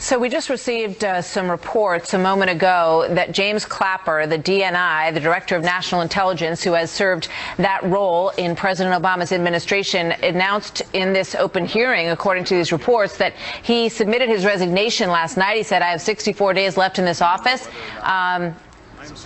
So we just received some reports a moment ago that James Clapper, the DNI, the Director of National Intelligence, who has served that role in President Obama's administration, announced in this open hearing, according to these reports, that he submitted his resignation last night. He said, "I have 64 days left in this office."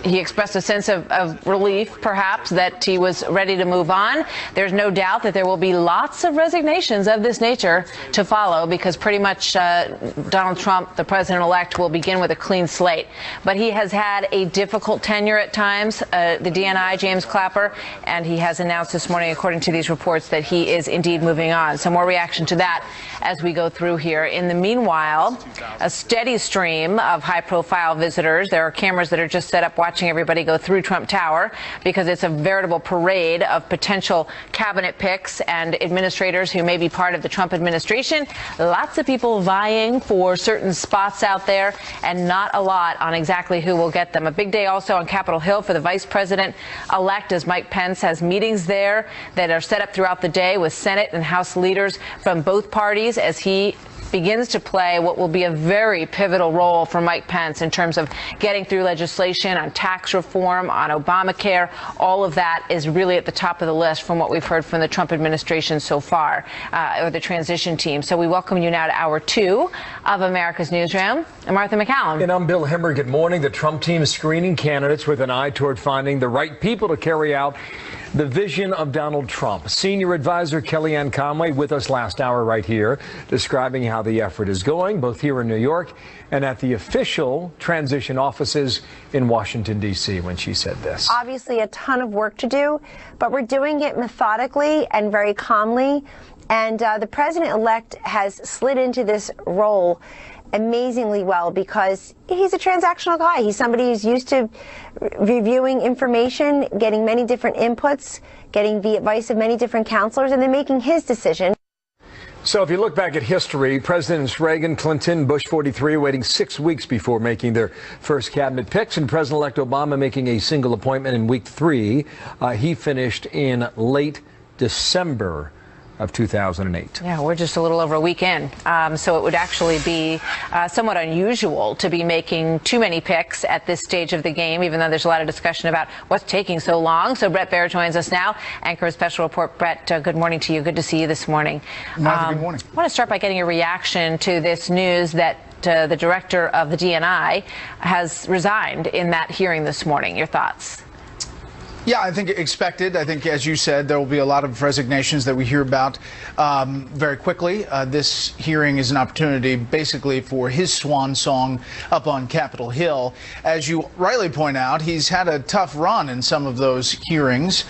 He expressed a sense of relief, perhaps, that he was ready to move on. There's no doubt that there will be lots of resignations of this nature to follow, because pretty much Donald Trump, the president-elect, will begin with a clean slate. But he has had a difficult tenure at times, the DNI, James Clapper, and he has announced this morning, according to these reports, that he is indeed moving on. So more reaction to that as we go through here. In the meanwhile, a steady stream of high-profile visitors. There are cameras that are just set up watching everybody go through Trump Tower, because it's a veritable parade of potential cabinet picks and administrators who may be part of the Trump administration. Lots of people vying for certain spots out there, and not a lot on exactly who will get them. A big day also on Capitol Hill for the vice president-elect, as Mike Pence has meetings there that are set up throughout the day with Senate and House leaders from both parties, as he begins to play what will be a very pivotal role for Mike Pence in terms of getting through legislation on tax reform, on Obamacare. All of that is really at the top of the list from what we've heard from the Trump administration so far, or the transition team. So we welcome you now to Hour 2 of America's Newsroom. I'm Martha McCallum. And I'm Bill Hemmer. Good morning. The Trump team is screening candidates with an eye toward finding the right people to carry out the vision of Donald Trump. Senior advisor Kellyanne Conway with us last hour right here, describing how the effort is going, both here in New York and at the official transition offices in Washington, D.C., when she said this. Obviously a ton of work to do, but we're doing it methodically and very calmly. And the president-elect has slid into this role amazingly well, because he's a transactional guy. He's somebody who's used to reviewing information, getting many different inputs, getting the advice of many different counselors, and then making his decision. So if you look back at history, Presidents Reagan, Clinton, Bush 43 waiting 6 weeks before making their first cabinet picks, and President-elect Obama making a single appointment in week 3. He finished in late December of 2008. Yeah, we're just a little over a week in. So it would actually be somewhat unusual to be making too many picks at this stage of the game, even though there's a lot of discussion about what's taking so long. So Bret Baier joins us now, anchor of Special Report. Bret, good morning to you. Good to see you this morning. Martha, good morning. I want to start by getting a reaction to this news that the director of the DNI has resigned in that hearing this morning. Your thoughts? Yeah, I think expected. I think, as you said, there will be a lot of resignations that we hear about very quickly. This hearing is an opportunity basically for his swan song up on Capitol Hill. As you rightly point out, he's had a tough run in some of those hearings,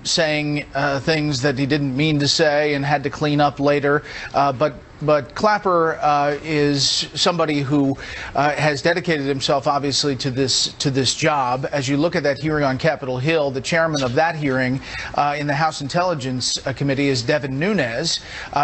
saying things that he didn't mean to say and had to clean up later. But Clapper is somebody who has dedicated himself, obviously, to this job. As you look at that hearing on Capitol Hill, the chairman of that hearing in the House Intelligence Committee is Devin Nunes.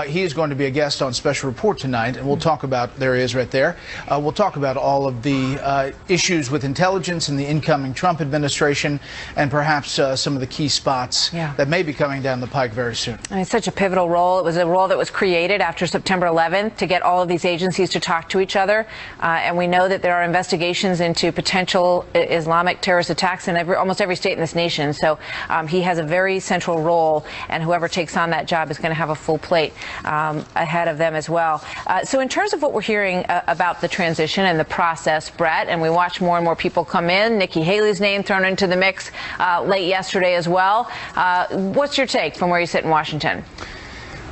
He is going to be a guest on Special Report tonight, and we'll talk about, there he is right there, we'll talk about all of the issues with intelligence in the incoming Trump administration, and perhaps some of the key spots that may be coming down the pike very soon. And it's such a pivotal role. It was a role that was created after September 11th to get all of these agencies to talk to each other. And we know that there are investigations into potential Islamic terrorist attacks in almost every state in this nation. So he has a very central role, and whoever takes on that job is going to have a full plate ahead of them as well. So in terms of what we're hearing about the transition and the process, Bret, and we watch more and more people come in, Nikki Haley's name thrown into the mix late yesterday as well. What's your take from where you sit in Washington?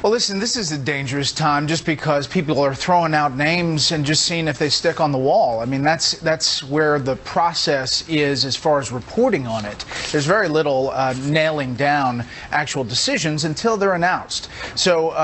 Well, listen, this is a dangerous time just because people are throwing out names and just seeing if they stick on the wall. I mean, that's where the process is as far as reporting on it. There's very little nailing down actual decisions until they're announced. So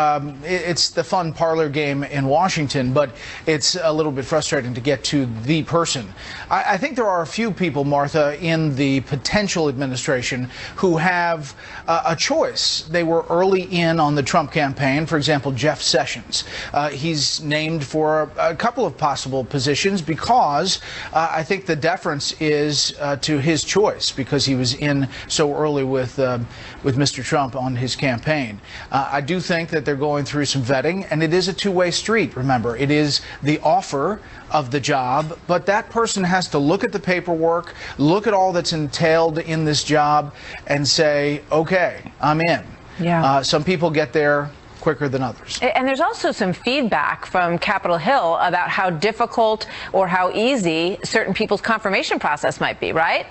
it's the fun parlor game in Washington, but it's a little bit frustrating to get to the person. I think there are a few people, Martha, in the potential administration who have a choice. They were early in on the Trump campaign. campaign. For example, Jeff Sessions. He's named for a couple of possible positions because I think the deference is to his choice, because he was in so early with Mr. Trump on his campaign. I do think that they're going through some vetting, and it is a two-way street. Remember, it is the offer of the job, but that person has to look at the paperwork, look at all that's entailed in this job, and say, okay, I'm in. Yeah. Some people get there quicker than others. And there's also some feedback from Capitol Hill about how difficult or how easy certain people's confirmation process might be, right?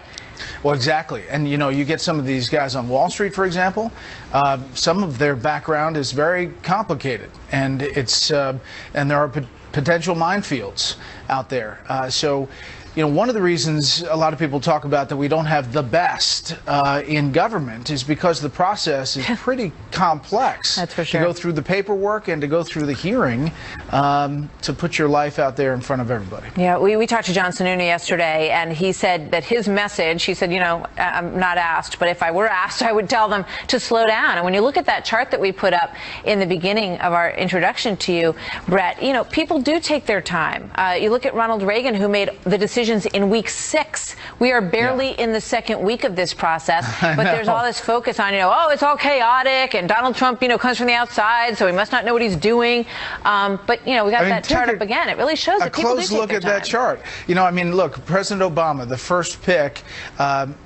Well, exactly. And, you know, you get some of these guys on Wall Street, for example, some of their background is very complicated, and it's and there are potential minefields out there. So, you know, one of the reasons a lot of people talk about that we don't have the best in government is because the process is pretty complex. That's for sure. To go through the paperwork and to go through the hearing to put your life out there in front of everybody. Yeah, we talked to John Sununu yesterday, and he said that his message, he said, you know, I'm not asked, but if I were asked, I would tell them to slow down. And when you look at that chart that we put up in the beginning of our introduction to you, Brett, you know, people do take their time. You look at Ronald Reagan, who made the decisions in week 6. We are barely in the second week of this process, but there's all this focus on, you know, oh, it's all chaotic, and Donald Trump, you know, comes from the outside, so he must not know what he's doing. But, you know, we got that chart up again. It really shows that people do take their time. A close look at that chart. You know, I mean, look, President Obama, the first pick,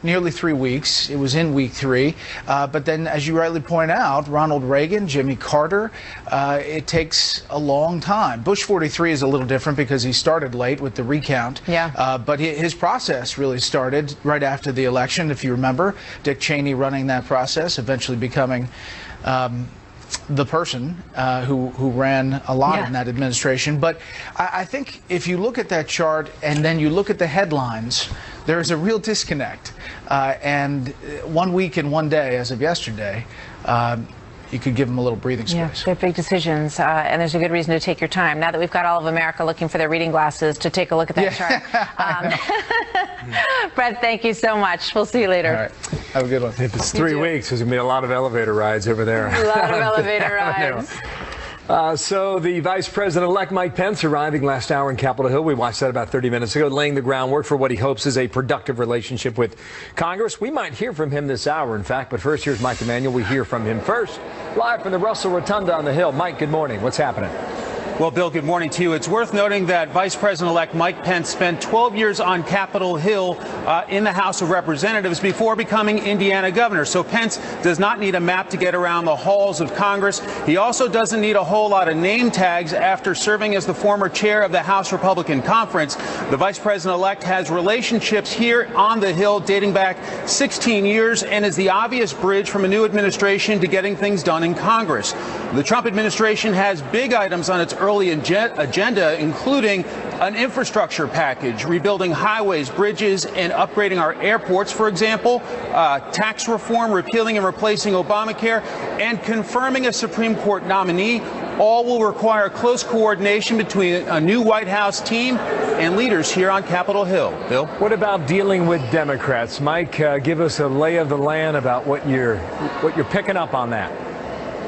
nearly 3 weeks. It was in week 3. But then, as you rightly point out, Ronald Reagan, Jimmy Carter, it takes a long time. Bush 43 is a little different because he started late with the recount. Yeah. But his process really started right after the election, if you remember. Dick Cheney running that process, eventually becoming the person who ran a lot in that administration. But I think if you look at that chart and then you look at the headlines, there is a real disconnect. And 1 week and 1 day, as of yesterday, you could give them a little breathing space. Yeah, they're big decisions, and there's a good reason to take your time. Now that we've got all of America looking for their reading glasses to take a look at that chart. Brett, thank you so much. We'll see you later. All right. Have a good one. If it's 3 weeks, there's going to be a lot of elevator rides over there. A lot of elevator rides. So the Vice President-elect Mike Pence arriving last hour in Capitol Hill. We watched that about 30 minutes ago, laying the groundwork for what he hopes is a productive relationship with Congress. We might hear from him this hour, in fact. But first, here's Mike Emanuel. We hear from him first, live from the Russell Rotunda on the Hill. Mike, good morning. What's happening? Well, Bill, good morning to you. It's worth noting that Vice President-elect Mike Pence spent 12 years on Capitol Hill in the House of Representatives before becoming Indiana governor. So Pence does not need a map to get around the halls of Congress. He also doesn't need a whole lot of name tags after serving as the former chair of the House Republican Conference. The Vice President-elect has relationships here on the Hill dating back 16 years and is the obvious bridge from a new administration to getting things done in Congress. The Trump administration has big items on its early agenda, including an infrastructure package, rebuilding highways, bridges, and upgrading our airports, for example, tax reform, repealing and replacing Obamacare, and confirming a Supreme Court nominee. All will require close coordination between a new White House team and leaders here on Capitol Hill. Bill? What about dealing with Democrats? Mike, give us a lay of the land about what you're picking up on that.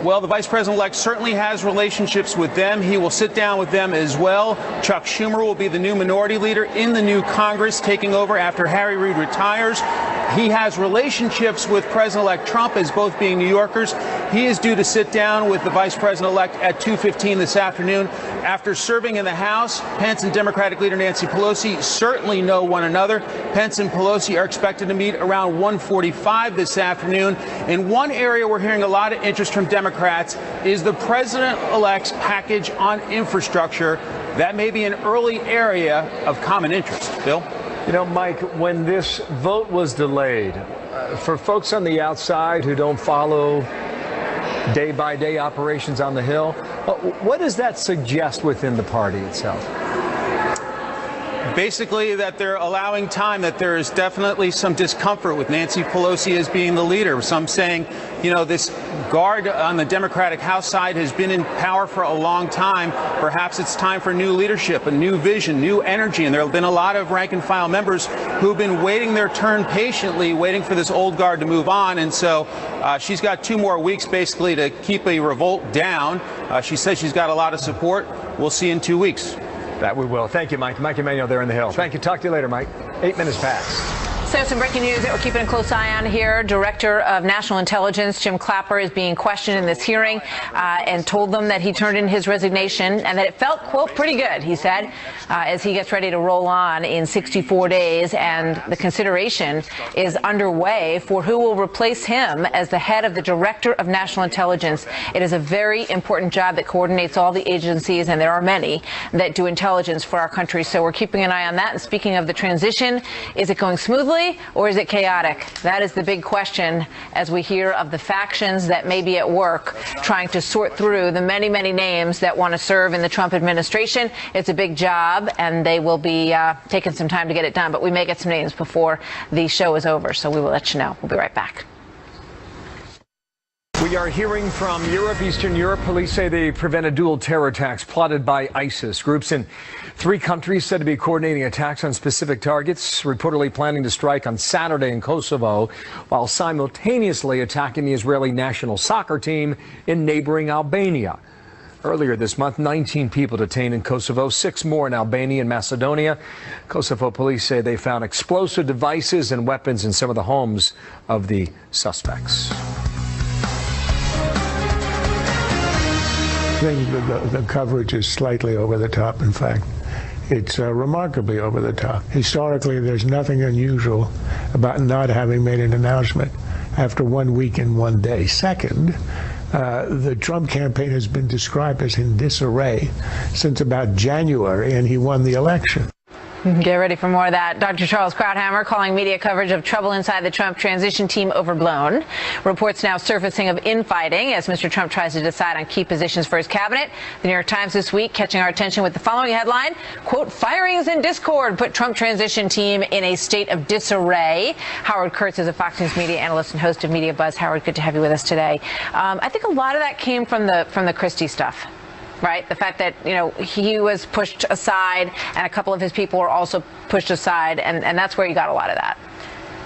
Well, the Vice President-elect certainly has relationships with them. He will sit down with them as well. Chuck Schumer will be the new minority leader in the new Congress, taking over after Harry Reid retires. He has relationships with President-elect Trump as both being New Yorkers. He is due to sit down with the Vice President-elect at 2:15 this afternoon. After serving in the House, Pence and Democratic leader Nancy Pelosi certainly know one another. Pence and Pelosi are expected to meet around 1:45 this afternoon. In one area we're hearing a lot of interest from Democrats is the President-elect's package on infrastructure. That may be an early area of common interest. Bill? You know, Mike, when this vote was delayed, for folks on the outside who don't follow day-by-day operations on the Hill, what does that suggest within the party itself? basically that they're allowing time, that there is definitely some discomfort with Nancy Pelosi as being the leader. Some saying, you know, this guard on the Democratic House side has been in power for a long time. Perhaps it's time for new leadership, a new vision, new energy. And there have been a lot of rank and file members who've been waiting their turn patiently, waiting for this old guard to move on. And so she's got 2 more weeks basically to keep a revolt down. She says she's got a lot of support. We'll see in 2 weeks. That we will. Thank you, Mike. Mike Emanuel there in the Hill. Thank you. Talk to you later, Mike. 8 minutes past. So some breaking news that we're keeping a close eye on here. Director of National Intelligence Jim Clapper is being questioned in this hearing and told them that he turned in his resignation and that it felt, quote, pretty good, he said, as he gets ready to roll on in 64 days. And the consideration is underway for who will replace him as the head of the Director of National Intelligence. It is a very important job that coordinates all the agencies, and there are many that do intelligence for our country. So we're keeping an eye on that. And speaking of the transition, is it going smoothly or is it chaotic? That is the big question as we hear of the factions that may be at work trying to sort through the many, many names that want to serve in the Trump administration. It's a big job, and they will be taking some time to get it done. But we may get some names before the show is over, so we will let you know. We'll be right back. We are hearing from Europe, Eastern Europe. Police say they prevented dual terror attacks plotted by ISIS. Groups in 3 countries said to be coordinating attacks on specific targets, reportedly planning to strike on Saturday in Kosovo, while simultaneously attacking the Israeli national soccer team in neighboring Albania. Earlier this month, 19 people detained in Kosovo, 6 more in Albania and Macedonia. Kosovo police say they found explosive devices and weapons in some of the homes of the suspects. I think the coverage is slightly over the top. In fact, it's remarkably over the top. Historically, there's nothing unusual about not having made an announcement after 1 week and 1 day. Second, the Trump campaign has been described as in disarray since about January, and he won the election. Get ready for more of that. Dr. Charles Krauthammer calling media coverage of trouble inside the Trump transition team overblown. Reports now surfacing of infighting as Mr. Trump tries to decide on key positions for his cabinet. The New York Times this week catching our attention with the following headline, quote, firings and discord put Trump transition team in a state of disarray. Howard Kurtz is a Fox News media analyst and host of Media Buzz. Howard, good to have you with us today. I think a lot of that came from the Christie stuff. Right? The fact that, you know, he was pushed aside and a couple of his people were also pushed aside. And that's where you got a lot of that.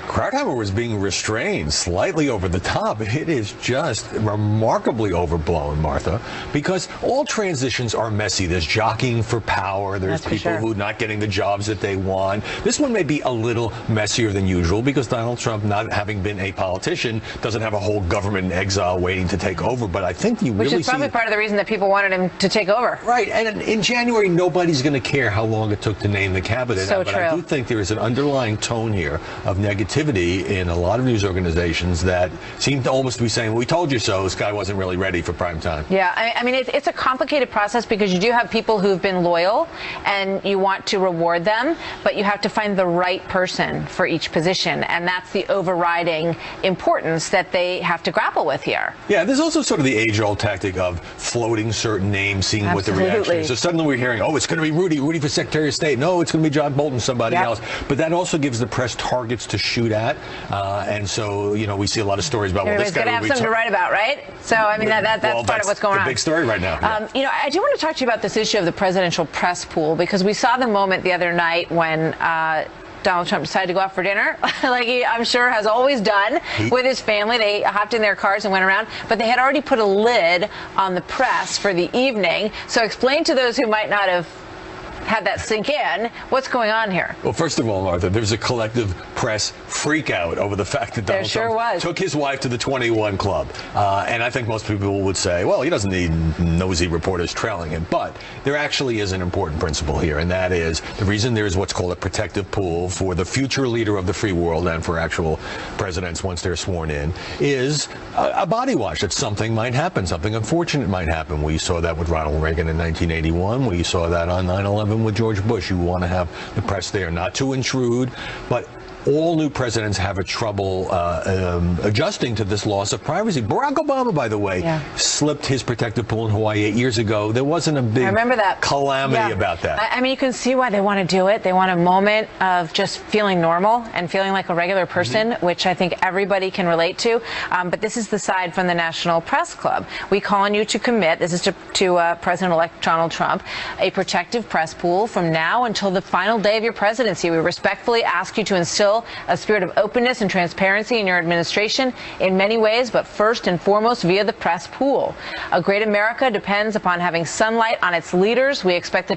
Krauthammer was being restrained slightly over the top. It is just remarkably overblown, Martha, because all transitions are messy. There's jockeying for power. There's people who are not getting the jobs that they want. This one may be a little messier than usual because Donald Trump, not having been a politician, doesn't have a whole government in exile waiting to take over. But I think you really see... Which is probably part of the reason that people wanted him to take over. Right. And in January, nobody's going to care how long it took to name the cabinet. So but true. I do think there is an underlying tone here of negativity in a lot of news organizations that seem to almost be saying, well, we told you so. This guy wasn't really ready for prime time. Yeah, I mean, it's a complicated process because you do have people who've been loyal and you want to reward them, but you have to find the right person for each position. And that's the overriding importance that they have to grapple with here. Yeah, there's also sort of the age-old tactic of floating certain names, seeing what the reaction is. So suddenly we're hearing, oh, it's going to be Rudy for Secretary of State. No, it's going to be John Bolton, somebody else. But that also gives the press targets to shoot at. And so, you know, we see a lot of stories about, well, this guy... Everybody's going to have something to write about, right? So, I mean, that's part of what's going on. The big story right now. Yeah. You know, I do want to talk to you about this issue of the presidential press pool, because we saw the moment the other night when Donald Trump decided to go out for dinner, like he, I'm sure, has always done with his family. They hopped in their cars and went around, but they had already put a lid on the press for the evening. So explain to those who might not have had that sink in, what's going on here? Well, first of all, Martha, there's a collective press freak out over the fact that Donald Trump took his wife to the 21 Club. And I think most people would say, well, he doesn't need nosy reporters trailing him. But there actually is an important principle here, and that is the reason there is what's called a protective pool for the future leader of the free world and for actual presidents once they're sworn in is a body wash, that something might happen, something unfortunate might happen. We saw that with Ronald Reagan in 1981. We saw that on 9/11 with George Bush. You want to have the press there, not to intrude, but all new presidents have a trouble adjusting to this loss of privacy. Barack Obama, by the way, slipped his protective pool in Hawaii 8 years ago. There wasn't a big calamity about that. I mean, you can see why they want to do it. They want a moment of just feeling normal and feeling like a regular person, which I think everybody can relate to. But this is the side from the National Press Club. We call on you to commit, this is to President-elect Donald Trump, a protective press pool from now until the final day of your presidency. We respectfully ask you to instill a spirit of openness and transparency in your administration in many ways, but first and foremost via the press pool. A great America depends upon having sunlight on its leaders. We expect the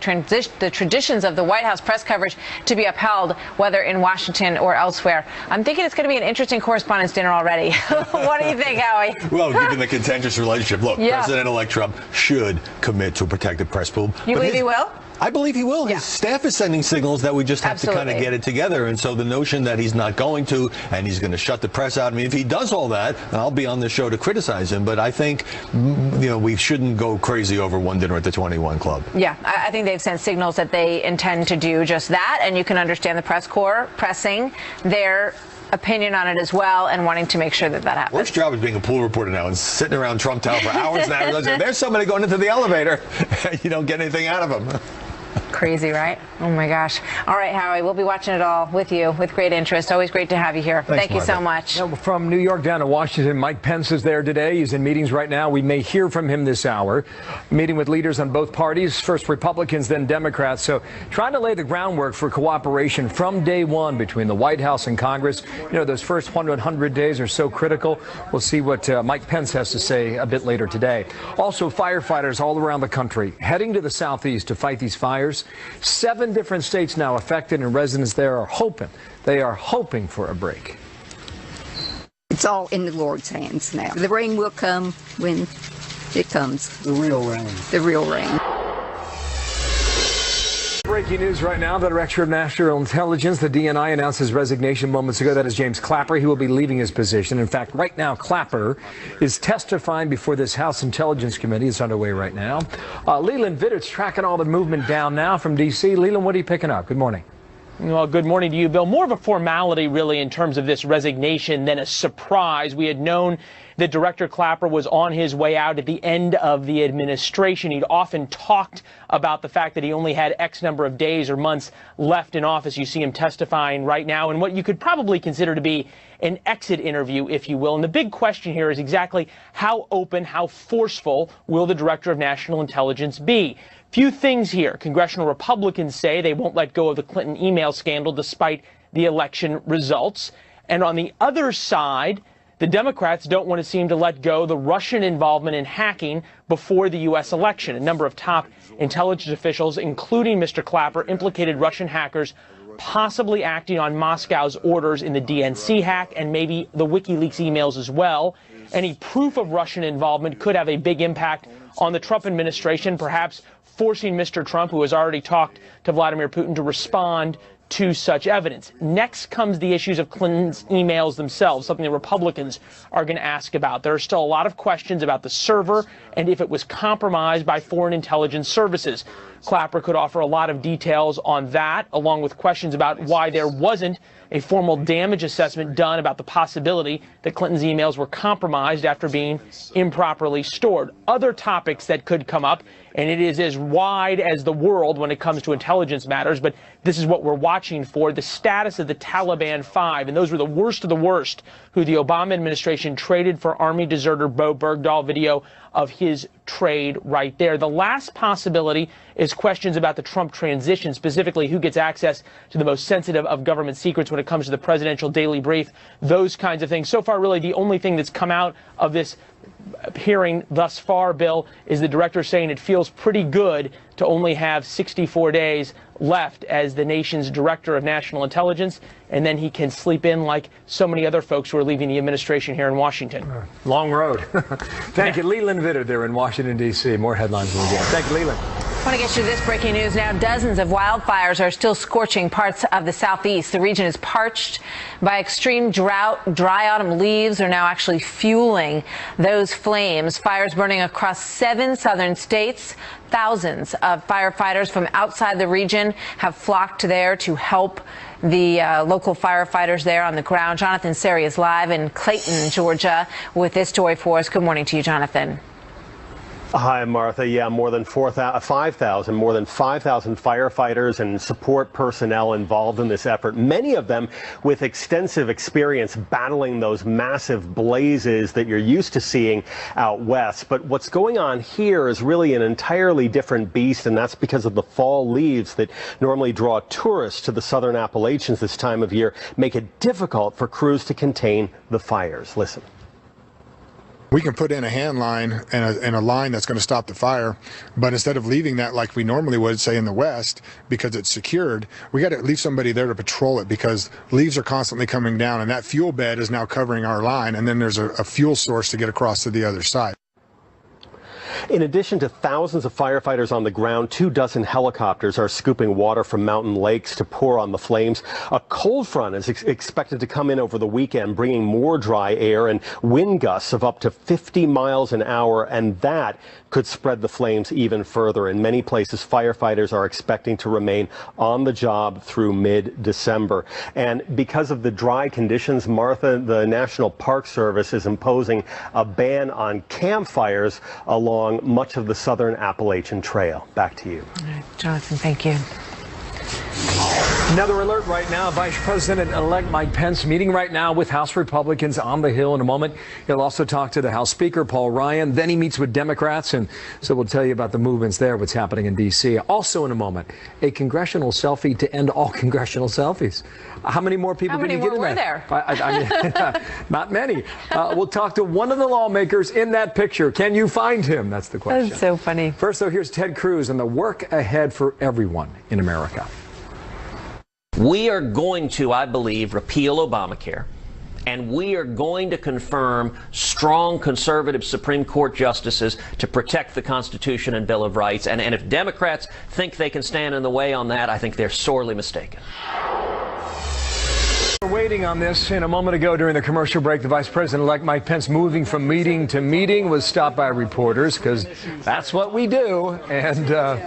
traditions of the White House press coverage to be upheld, whether in Washington or elsewhere. I'm thinking it's going to be an interesting correspondence dinner already. What do you think, Howie? Well, given the contentious relationship, look, President-elect Trump should commit to a protective press pool. You believe he will? I believe he will. His staff is sending signals that we just have to kind of get it together. And so the notion that he's not going to and he's going to shut the press out, I mean, if he does all that, I'll be on the show to criticize him. But I think, we shouldn't go crazy over one dinner at the 21 Club. Yeah, I think they've sent signals that they intend to do just that. And you can understand the press corps pressing their opinion on it as well and wanting to make sure that happens. Worst job is being a pool reporter now and sitting around Trump Tower for hours and hours. There's somebody going into the elevator. You don't get anything out of them. Crazy, right? Oh, my gosh. All right, Howie, we'll be watching it all with you with great interest. Always great to have you here. Thanks, Thank you so much. Now, from New York down to Washington, Mike Pence is there today. He's in meetings right now. We may hear from him this hour. Meeting with leaders on both parties, first Republicans, then Democrats. So trying to lay the groundwork for cooperation from day one between the White House and Congress. Those first 100 days are so critical. We'll see what Mike Pence has to say a bit later today. Also, firefighters all around the country heading to the southeast to fight these fires. 7 different states now affected, and residents there are hoping for a break. It's all in the Lord's hands now. The rain will come when it comes. The real rain. The real rain. Breaking news right now. The Director of National Intelligence, the DNI, announced his resignation moments ago. That is James Clapper. He will be leaving his position. In fact, right now, Clapper is testifying before this House Intelligence Committee. It's underway right now. Leland Vitter's tracking all the movement down now from D.C. Leland, what are you picking up? Good morning. Well, good morning to you, Bill. More of a formality, really, in terms of this resignation than a surprise. We had known that Director Clapper was on his way out at the end of the administration. He'd often talked about the fact that he only had X number of days or months left in office. You see him testifying right now in what you could probably consider to be an exit interview, if you will. And the big question here is exactly how open, how forceful will the Director of National Intelligence be? Few things here. Congressional Republicans say they won't let go of the Clinton email scandal despite the election results. And on the other side, the Democrats don't want to seem to let go the Russian involvement in hacking before the U.S. election. A number of top intelligence officials, including Mr. Clapper, implicated Russian hackers possibly acting on Moscow's orders in the DNC hack and maybe the WikiLeaks emails as well. Any proof of Russian involvement could have a big impact on the Trump administration, perhaps forcing Mr. Trump, who has already talked to Vladimir Putin, to respond to such evidence. Next comes the issues of Clinton's emails themselves, something the Republicans are going to ask about. There are still a lot of questions about the server and if it was compromised by foreign intelligence services. Clapper could offer a lot of details on that, along with questions about why there wasn't a formal damage assessment done about the possibility that Clinton's emails were compromised after being improperly stored. Other topics that could come up, and it is as wide as the world when it comes to intelligence matters, but this is what we're watching for, the status of the Taliban 5, and those were the worst of the worst, who the Obama administration traded for Army deserter Bo Bergdahl. Video of his trade right there. The last possibility is questions about the Trump transition, specifically who gets access to the most sensitive of government secrets when it comes to the presidential daily brief, those kinds of things. So far, really, the only thing that's come out of this hearing thus far, Bill, is the director saying it feels pretty good to only have 64 days left as the nation's director of national intelligence, and then he can sleep in like so many other folks who are leaving the administration here in Washington. Long road. Thank you, Leland Vitter there in Washington, D.C. More headlines when we get. Thank you, Leland. I want to get you this breaking news now. Dozens of wildfires are still scorching parts of the southeast. The region is parched by extreme drought. Dry autumn leaves are now actually fueling those flames. Fires burning across 7 southern states. Thousands of firefighters from outside the region have flocked there to help the local firefighters there on the ground. Jonathan Seri is live in Clayton, Georgia, with this story for us. Good morning to you, Jonathan. Hi, Martha. Yeah, more than 5,000 firefighters and support personnel involved in this effort, many of them with extensive experience battling those massive blazes that you're used to seeing out west. But what's going on here is really an entirely different beast, and that's because of the fall leaves that normally draw tourists to the southern Appalachians this time of year, make it difficult for crews to contain the fires. Listen. We can put in a hand line and a line that's going to stop the fire, but instead of leaving that like we normally would, say in the west, because it's secured, we got to leave somebody there to patrol it because leaves are constantly coming down, and that fuel bed is now covering our line, and then there's a fuel source to get across to the other side. In addition to thousands of firefighters on the ground, 24 helicopters are scooping water from mountain lakes to pour on the flames. A cold front is expected to come in over the weekend, bringing more dry air and wind gusts of up to 50 miles an hour, and that could spread the flames even further. In many places, firefighters are expecting to remain on the job through mid-December. And because of the dry conditions, Martha, the National Park Service is imposing a ban on campfires along much of the southern Appalachian Trail. Back to you. All right, Jonathan, thank you. Another alert right now. Vice President-elect Mike Pence meeting right now with House Republicans on the Hill. In a moment, he'll also talk to the House Speaker, Paul Ryan. Then he meets with Democrats, and so we'll tell you about the movements there, what's happening in D.C. Also in a moment, a congressional selfie to end all congressional selfies. How many more people can you get in there? I mean, not many. We'll talk to one of the lawmakers in that picture. Can you find him? That's the question. That's so funny. First, though, here's Ted Cruz and the work ahead for everyone in America. We are going to, I believe, repeal Obamacare, and we are going to confirm strong conservative Supreme Court justices to protect the Constitution and Bill of Rights. And if Democrats think they can stand in the way on that, I think they're sorely mistaken. We're waiting on this. In a moment ago during the commercial break, the Vice President-elect Mike Pence, moving from meeting to meeting, was stopped by reporters because that's what we do. And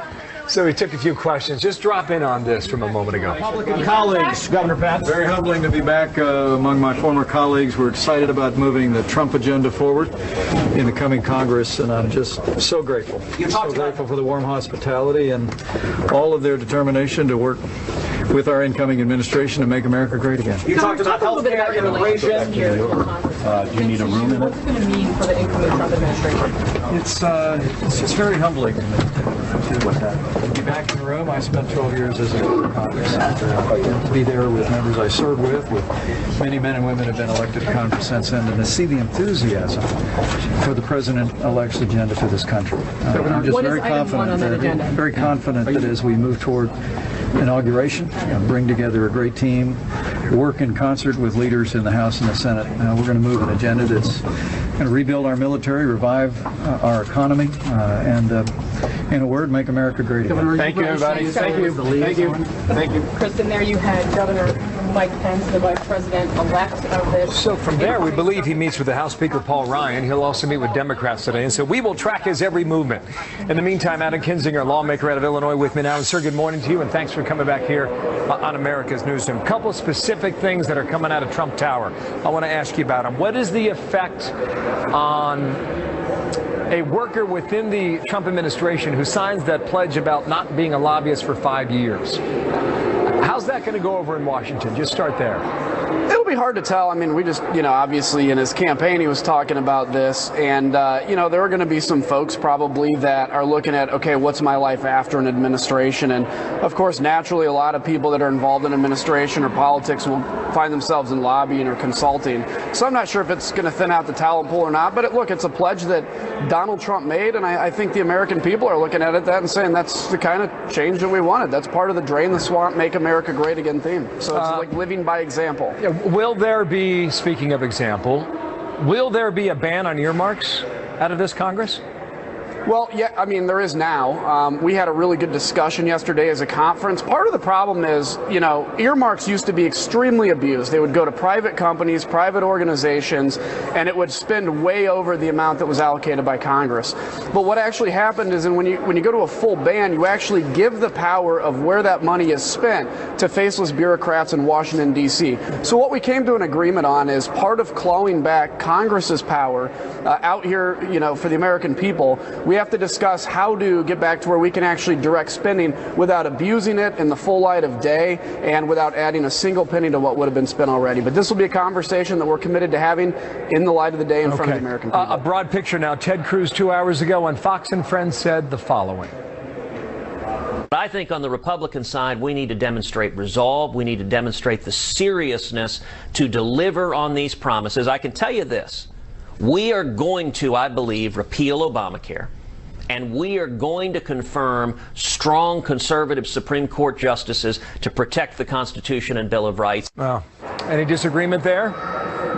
so he took a few questions. Just drop in on this from a moment ago. Republican colleagues, Governor Pence. Very humbling to be back among my former colleagues. We're excited about moving the Trump agenda forward in the coming Congress, and I'm just so grateful. So grateful for the warm hospitality and all of their determination to work with our incoming administration to make America great again. You talked about health care, immigration. Do you need a room in it? What's it going to mean for the incoming Trump administration? It's just very humbling to be back in the room. I spent 12 years as a member of Congress. To be there with members I served with many men and women have been elected to Congress since then, and to see the enthusiasm for the president-elect's agenda for this country. I'm just very confident that as we move toward inauguration, bring together a great team, work in concert with leaders in the House and the Senate. We're going to move an agenda that's going to rebuild our military, revive our economy, and in a word, make America great again. Thank you, everybody. Thank you. Thank you. Thank you. Kristen, there you had Governor Mike Pence, the Vice President-elect of this. So from there, we believe he meets with the House Speaker, Paul Ryan. He'll also meet with Democrats today, and so we will track his every movement. In the meantime, Adam Kinzinger, lawmaker out of Illinois, with me now. And sir, good morning to you, and thanks for coming back here on America's Newsroom. A couple of specific things that are coming out of Trump Tower I want to ask you about them. What is the effect on a worker within the Trump administration who signs that pledge about not being a lobbyist for 5 years? How's that going to go over in Washington? Just start there. It'll be hard to tell. I mean, we just, obviously in his campaign he was talking about this, and, there are going to be some folks probably that are looking at, okay, what's my life after an administration? And, of course, naturally a lot of people that are involved in administration or politics will find themselves in lobbying or consulting. So I'm not sure if it's going to thin out the talent pool or not, but look, it's a pledge that Donald Trump made, and I think the American people are looking at it and saying that's the kind of change that we wanted. That's part of the Drain the Swamp, Make America Great Again theme. So it's like living by example. Yeah, will there be, speaking of example, will there be a ban on earmarks out of this Congress? Well, yeah, I mean, there is now. We had a really good discussion yesterday as a conference. Part of the problem is, you know, earmarks used to be extremely abused. They would go to private companies, private organizations, and it would spend way over the amount that was allocated by Congress. But what actually happened is when you go to a full ban, you actually give the power of where that money is spent to faceless bureaucrats in Washington, D.C. So what we came to an agreement on is part of clawing back Congress's power out here, you know, for the American people. We have to discuss how to get back to where we can actually direct spending without abusing it in the full light of day and without adding a single penny to what would have been spent already. But this will be a conversation that we're committed to having in the light of the day in front of the American people. A broad picture now. Ted Cruz 2 hours ago on Fox and Friends said the following. I think on the Republican side, we need to demonstrate resolve. We need to demonstrate the seriousness to deliver on these promises. I can tell you this. We are going to, I believe, repeal Obamacare. And we are going to confirm strong conservative Supreme Court justices to protect the Constitution and Bill of Rights. Well, any disagreement there?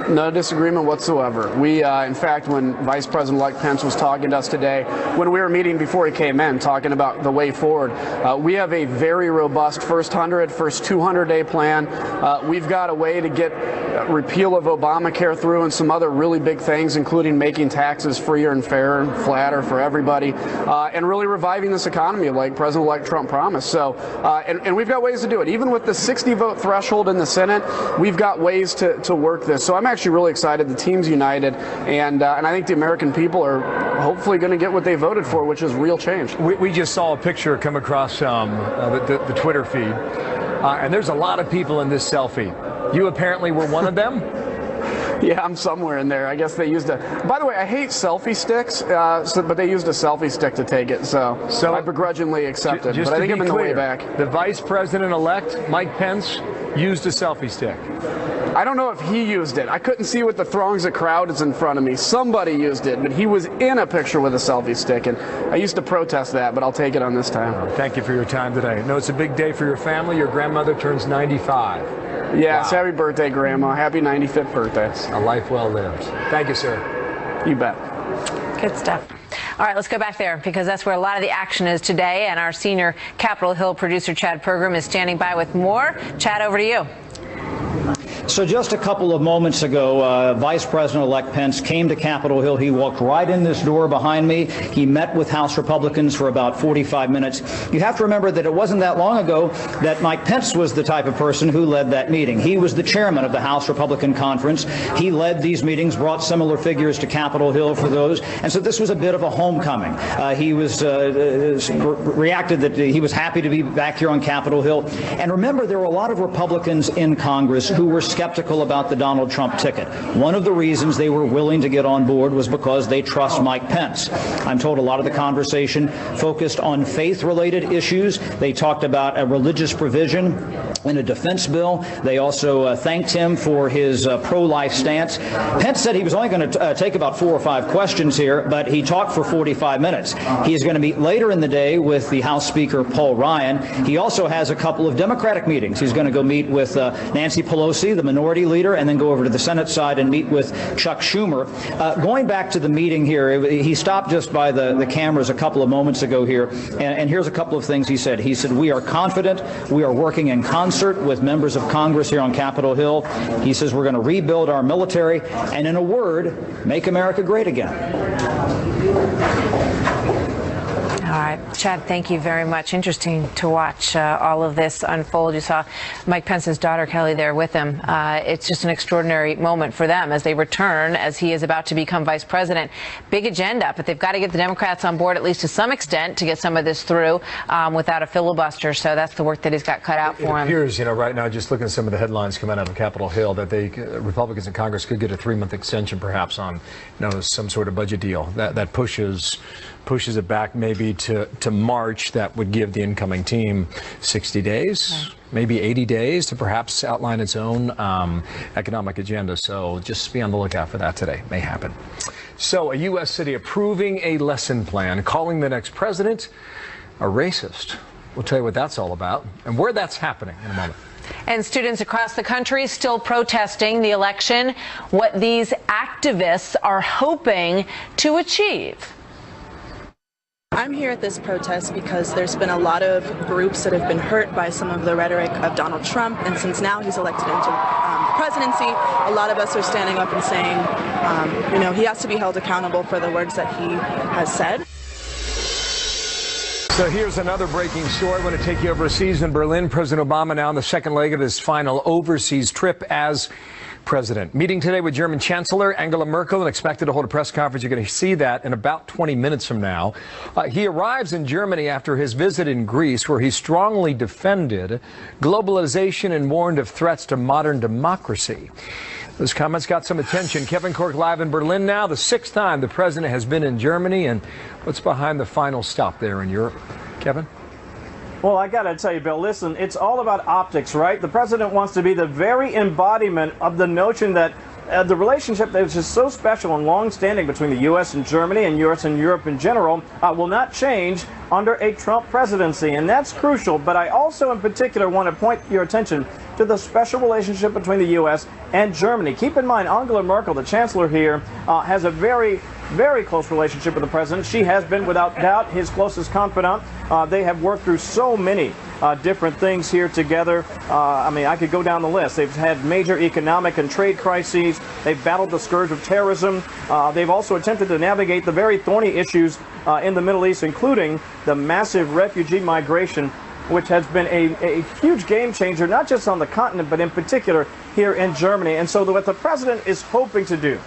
No disagreement whatsoever. We, in fact, when Vice President-elect Pence was talking to us today, when we were meeting before he came in, talking about the way forward, we have a very robust first 200-day plan. We've got a way to get repeal of Obamacare through and some other really big things, including making taxes freer and fairer and flatter for everybody, and really reviving this economy like President-elect Trump promised. So, and we've got ways to do it. Even with the 60-vote threshold in the Senate, we've got ways to work this. So I'm actually really excited. The team's united, and I think the American people are hopefully going to get what they voted for, which is real change. We just saw a picture come across the Twitter feed, and there's a lot of people in this selfie. You apparently were one of them? Yeah, I'm somewhere in there. I guess they used a... By the way, I hate selfie sticks, but they used a selfie stick to take it, so I begrudgingly accepted. But I think I'm in the way back. The Vice President-elect, Mike Pence, used a selfie stick. I don't know if he used it. I couldn't see with the throngs of crowds in front of me. Somebody used it, but he was in a picture with a selfie stick, and I used to protest that, but I'll take it on this time. Thank you for your time today. No, it's a big day for your family. Your grandmother turns 95. Yes, wow. Happy birthday, Grandma. Happy 95th birthday. A life well lived. Thank you, sir. You bet. Good stuff. All right, let's go back there because that's where a lot of the action is today, and our senior Capitol Hill producer, Chad Pergram, is standing by with more. Chad, over to you. So just a couple of moments ago, Vice President-elect Pence came to Capitol Hill. He walked right in this door behind me. He met with House Republicans for about 45 minutes. You have to remember that it wasn't that long ago that Mike Pence was the type of person who led that meeting. He was the chairman of the House Republican Conference. He led these meetings, brought similar figures to Capitol Hill for those. And so this was a bit of a homecoming. He was reacted that he was happy to be back here on Capitol Hill. And remember, there were a lot of Republicans in Congress who were skeptical about the Donald Trump ticket. One of the reasons they were willing to get on board was because they trust Mike Pence. I'm told a lot of the conversation focused on faith-related issues. They talked about a religious provision in a defense bill. They also thanked him for his pro-life stance. Pence said he was only going to take about 4 or 5 questions here, but he talked for 45 minutes. He is going to meet later in the day with the House Speaker, Paul Ryan. He also has a couple of Democratic meetings. He's going to go meet with Nancy Pelosi, the minority leader, and then go over to the Senate side and meet with Chuck Schumer. Going back to the meeting here, he stopped just by the cameras a couple of moments ago here, and here's a couple of things he said. He said, "We are confident. We are working in concert with members of Congress here on Capitol Hill." He says, "We're going to rebuild our military, and in a word, make America great again." All right, Chad, thank you very much. Interesting to watch all of this unfold. You saw Mike Pence's daughter, Kelly, there with him. It's just an extraordinary moment for them as they return, as he is about to become vice president. Big agenda, but they've got to get the Democrats on board, at least to some extent, to get some of this through without a filibuster. So that's the work that he's got cut out for him. It appears, right now, just looking at some of the headlines coming out of Capitol Hill, that Republicans in Congress could get a 3-month extension, perhaps, on some sort of budget deal that pushes it back maybe to March. That would give the incoming team 60 days, maybe 80 days to perhaps outline its own economic agenda. So just be on the lookout for that today. May happen. So a U.S. city approving a lesson plan, calling the next president a racist. We'll tell you what that's all about and where that's happening in a moment. And students across the country still protesting the election, what these activists are hoping to achieve. I'm here at this protest because there's been a lot of groups that have been hurt by some of the rhetoric of Donald Trump, and since now he's elected into the presidency, a lot of us are standing up and saying, he has to be held accountable for the words that he has said. So here's another breaking story. I want to take you overseas in Berlin. President Obama now on the second leg of his final overseas trip as president. Meeting today with German Chancellor Angela Merkel and expected to hold a press conference. You're going to see that in about 20 minutes from now. He arrives in Germany after his visit in Greece, where he strongly defended globalization and warned of threats to modern democracy. Those comments got some attention. Kevin Corke live in Berlin now. The sixth time the president has been in Germany. And what's behind the final stop there in Europe? Kevin? Well, I got to tell you, Bill, listen, it's all about optics, right? The president wants to be the very embodiment of the notion that the relationship that is just so special and long-standing between the U.S. and Germany and U.S. and Europe in general will not change under a Trump presidency. And that's crucial. But I also, in particular, want to point your attention to the special relationship between the U.S. and Germany. Keep in mind, Angela Merkel, the chancellor here, has a very close relationship with the president. She has been, without doubt, his closest confidant. They have worked through so many different things here together. I mean, I could go down the list. They've had major economic and trade crises. They've battled the scourge of terrorism. They've also attempted to navigate the very thorny issues in the Middle East, including the massive refugee migration, which has been a huge game changer, not just on the continent, but in particular here in Germany. And so what the president is hoping to do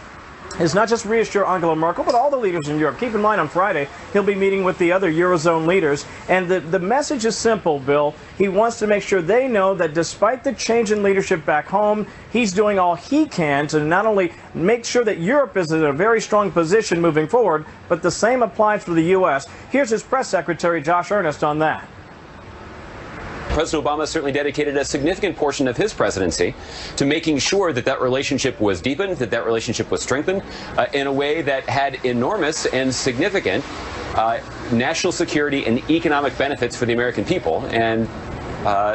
is not just reassure Angela Merkel, but all the leaders in Europe. Keep in mind, on Friday, he'll be meeting with the other Eurozone leaders. And the message is simple, Bill. He wants to make sure they know that despite the change in leadership back home, he's doing all he can to not only make sure that Europe is in a very strong position moving forward, but the same applies for the U.S. Here's his press secretary, Josh Earnest, on that. President Obama certainly dedicated a significant portion of his presidency to making sure that that relationship was deepened, that that relationship was strengthened in a way that had enormous and significant national security and economic benefits for the American people. And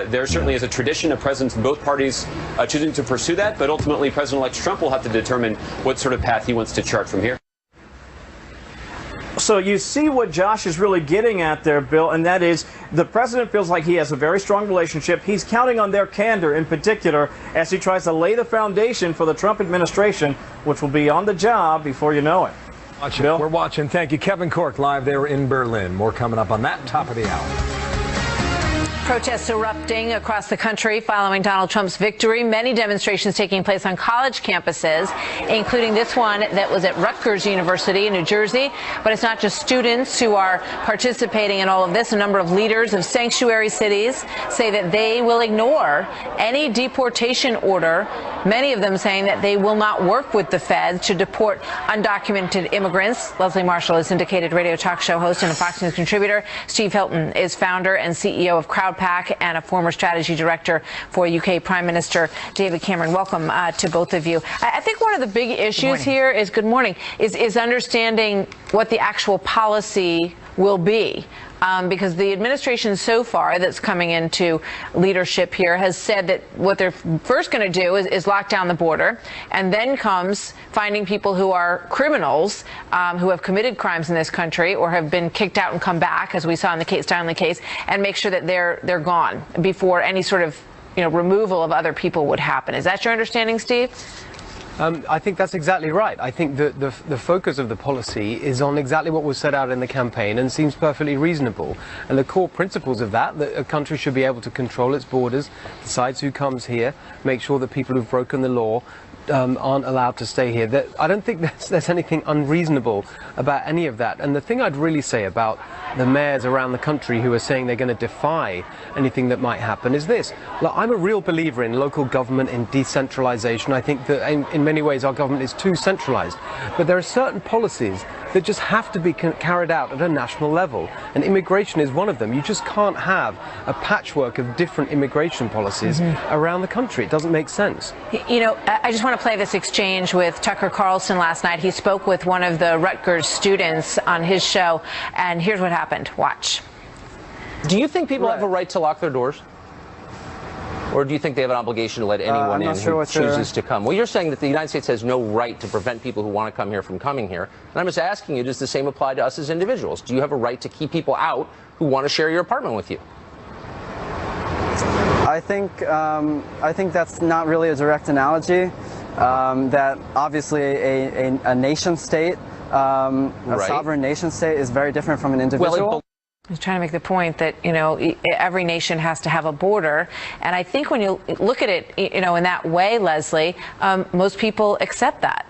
there certainly is a tradition of presidents in both parties choosing to pursue that, but ultimately President-elect Trump will have to determine what sort of path he wants to chart from here. So you see what Josh is really getting at there, Bill, and that is the president feels like he has a very strong relationship. He's counting on their candor in particular as he tries to lay the foundation for the Trump administration, which will be on the job before you know it. Bill? We're watching. Thank you. Kevin Corke live there in Berlin. More coming up on that top of the hour. Protests erupting across the country following Donald Trump's victory. Many demonstrations taking place on college campuses, including this one that was at Rutgers University in New Jersey. But it's not just students who are participating in all of this. A number of leaders of sanctuary cities say that they will ignore any deportation order, many of them saying that they will not work with the feds to deport undocumented immigrants. Leslie Marshall is syndicated radio talk show host and a Fox News contributor. Steve Hilton is founder and CEO of Crowd Pack and a former strategy director for UK Prime Minister David Cameron. Welcome to both of you. I think one of the big issues here is, good morning, is understanding what the actual policy will be. Because the administration so far that's coming into leadership here has said that what they're first going to do is lock down the border, and then comes finding people who are criminals, who have committed crimes in this country or have been kicked out and come back, as we saw in the Kate Steinle case, and make sure that they're gone before any sort of removal of other people would happen. Is that your understanding, Steve? I think that's exactly right. I think that the focus of the policy is on exactly what was set out in the campaign and seems perfectly reasonable. And the core principles of that a country should be able to control its borders, decides who comes here, make sure that people who've broken the law aren't allowed to stay here. I don't think there's anything unreasonable about any of that. And the thing I'd really say about the mayors around the country who are saying they're going to defy anything that might happen is this. Look, I'm a real believer in local government, in decentralization. I think that in many ways our government is too centralized. But there are certain policies that just have to be carried out at a national level. And immigration is one of them. You just can't have a patchwork of different immigration policies around the country. It doesn't make sense. I just want to play this exchange with Tucker Carlson last night. He spoke with one of the Rutgers students on his show, and here's what happened. Watch. Do you think people have a right to lock their doors? Or do you think they have an obligation to let anyone in who chooses to come? Well, you're saying that the United States has no right to prevent people who want to come here from coming here. And I'm just asking you, does the same apply to us as individuals? Do you have a right to keep people out who want to share your apartment with you? I think that's not really a direct analogy. That obviously a nation state, a sovereign nation state, is very different from an individual. I was trying to make the point that, you know, every nation has to have a border. And I think when you look at it, you know, in that way, Leslie, most people accept that.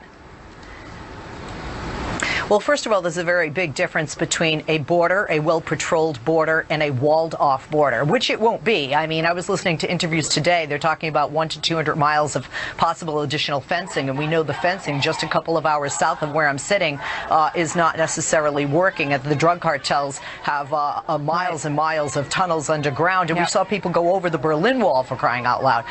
Well, first of all, there's a very big difference between a border, a well-patrolled border, and a walled-off border, which it won't be. I mean, I was listening to interviews today. They're talking about 100 to 200 miles of possible additional fencing, and we know the fencing just a couple of hours south of where I'm sitting is not necessarily working. And the drug cartels have miles and miles of tunnels underground, and we saw people go over the Berlin Wall, for crying out loud.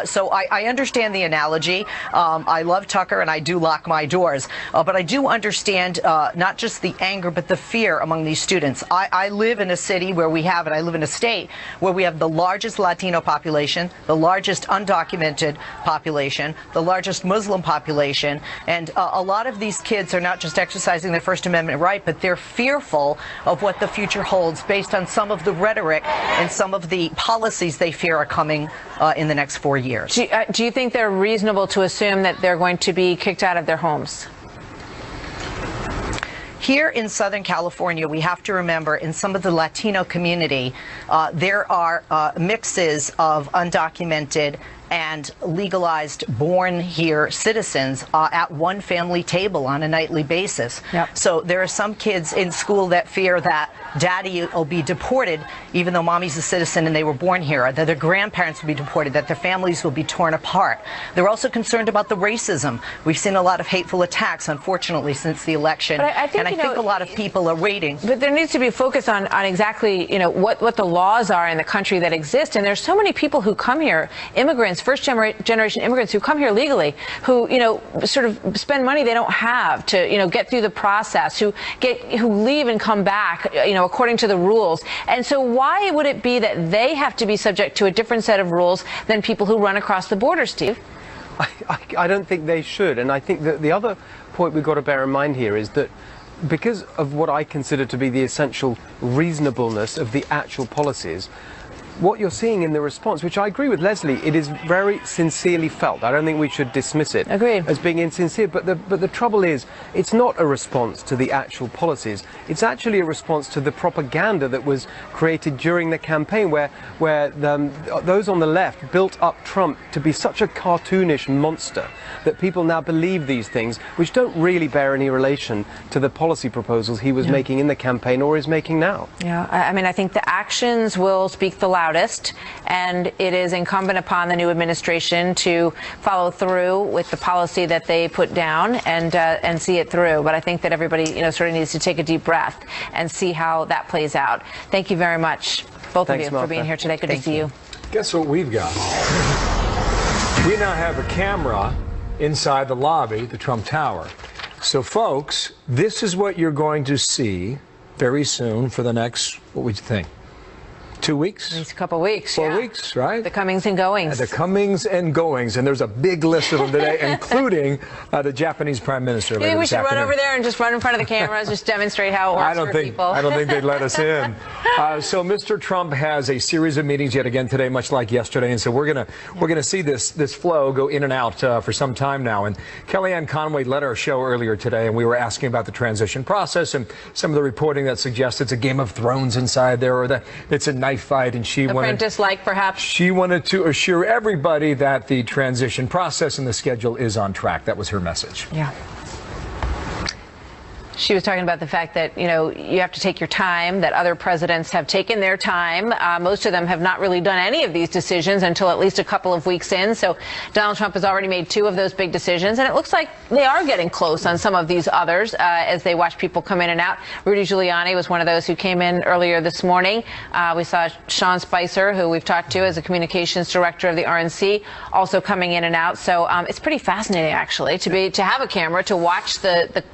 So I understand the analogy. I love Tucker, and I do lock my doors, but I do understand not just the anger, but the fear among these students. I live in a city where we have, and I live in a state where we have the largest Latino population, the largest undocumented population, the largest Muslim population, and a lot of these kids are not just exercising their First Amendment right, but they're fearful of what the future holds based on some of the rhetoric and some of the policies they fear are coming in the next 4 years. Do you think they're reasonable to assume that they're going to be kicked out of their homes? Here in Southern California, we have to remember in some of the Latino community, there are mixes of undocumented and legalized born here citizens at one family table on a nightly basis. So there are some kids in school that fear that daddy will be deported even though mommy's a citizen and they were born here, that their grandparents will be deported, that their families will be torn apart. They're also concerned about the racism. We've seen a lot of hateful attacks, unfortunately, since the election. But I think a lot of people are waiting. But there needs to be a focus on exactly, you know, what the laws are in the country that exist. And there's so many people who come here, immigrants, first-generation immigrants who come here legally, who, you know, sort of spend money they don't have to, you know, get through the process, who leave and come back, you know, according to the rules. And so why would it be that they have to be subject to a different set of rules than people who run across the border, Steve? I don't think they should. And I think that the other point we've got to bear in mind here is that because of what I consider to be the essential reasonableness of the actual policies, what you're seeing in the response, which I agree with Leslie, it is very sincerely felt. I don't think we should dismiss it as being insincere. But the trouble is, it's not a response to the actual policies. It's actually a response to the propaganda that was created during the campaign, where those on the left built up Trump to be such a cartoonish monster that people now believe these things, which don't really bear any relation to the policy proposals he was making in the campaign or is making now. Yeah, I mean, I think the actions will speak the loudest, and it is incumbent upon the new administration to follow through with the policy that they put down and see it through. But I think that everybody, you know, sort of needs to take a deep breath and see how that plays out. Thank you very much, both of you, for being here today. Good to see you. Guess what we've got? We now have a camera inside the lobby, the Trump Tower. So, folks, this is what you're going to see very soon for the next, what would you think? 2 weeks? It's a couple weeks, 4 weeks, right? The comings and goings. The comings and goings, and there's a big list of them today, including the Japanese Prime Minister. You think we should run over there and just run in front of the cameras, just demonstrate how it works for people? I don't think they'd let us in. So Mr. Trump has a series of meetings yet again today, much like yesterday, and so we're gonna see this flow go in and out for some time now. And Kellyanne Conway led our show earlier today, and we were asking about the transition process and some of the reporting that suggests it's a Game of Thrones inside there, or that it's a knife fight, and she apprentice-like, perhaps. She wanted to assure everybody that the transition process and the schedule is on track. That was her message. Yeah. She was talking about the fact that, you know, you have to take your time, that other presidents have taken their time. Most of them have not really done any of these decisions until at least a couple of weeks in. So Donald Trump has already made 2 of those big decisions. And it looks like they are getting close on some of these others as they watch people come in and out. Rudy Giuliani was one of those who came in earlier this morning. We saw Sean Spicer, who we've talked to as a communications director of the RNC, also coming in and out. So it's pretty fascinating, actually, to have a camera to watch the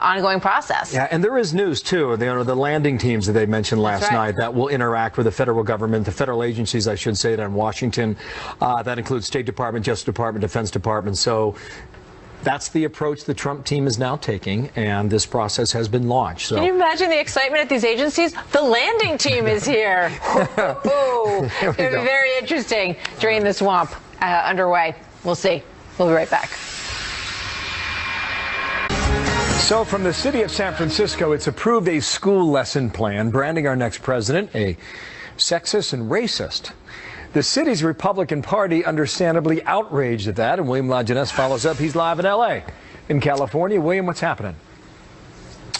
ongoing ongoing process. Yeah, and there is news, too. The landing teams that they mentioned last night that will interact with the federal government, the federal agencies, I should say, in Washington. That includes State Department, Justice Department, Defense Department. So that's the approach the Trump team is now taking, and this process has been launched. So. Can you imagine the excitement at these agencies? The landing team is here. Ooh, it's going to be very interesting during the swamp underway. We'll see. We'll be right back. So from the city of San Francisco, it's approved a school lesson plan branding our next president a sexist and racist. The city's Republican Party understandably outraged at that, and William Lajeunesse follows up. He's live in L.A. In California. William, what's happening?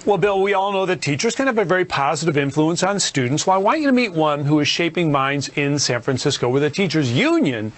Well, Bill, we all know that teachers can have a very positive influence on students. Well, I want you to meet one who is shaping minds in San Francisco, where the teachers union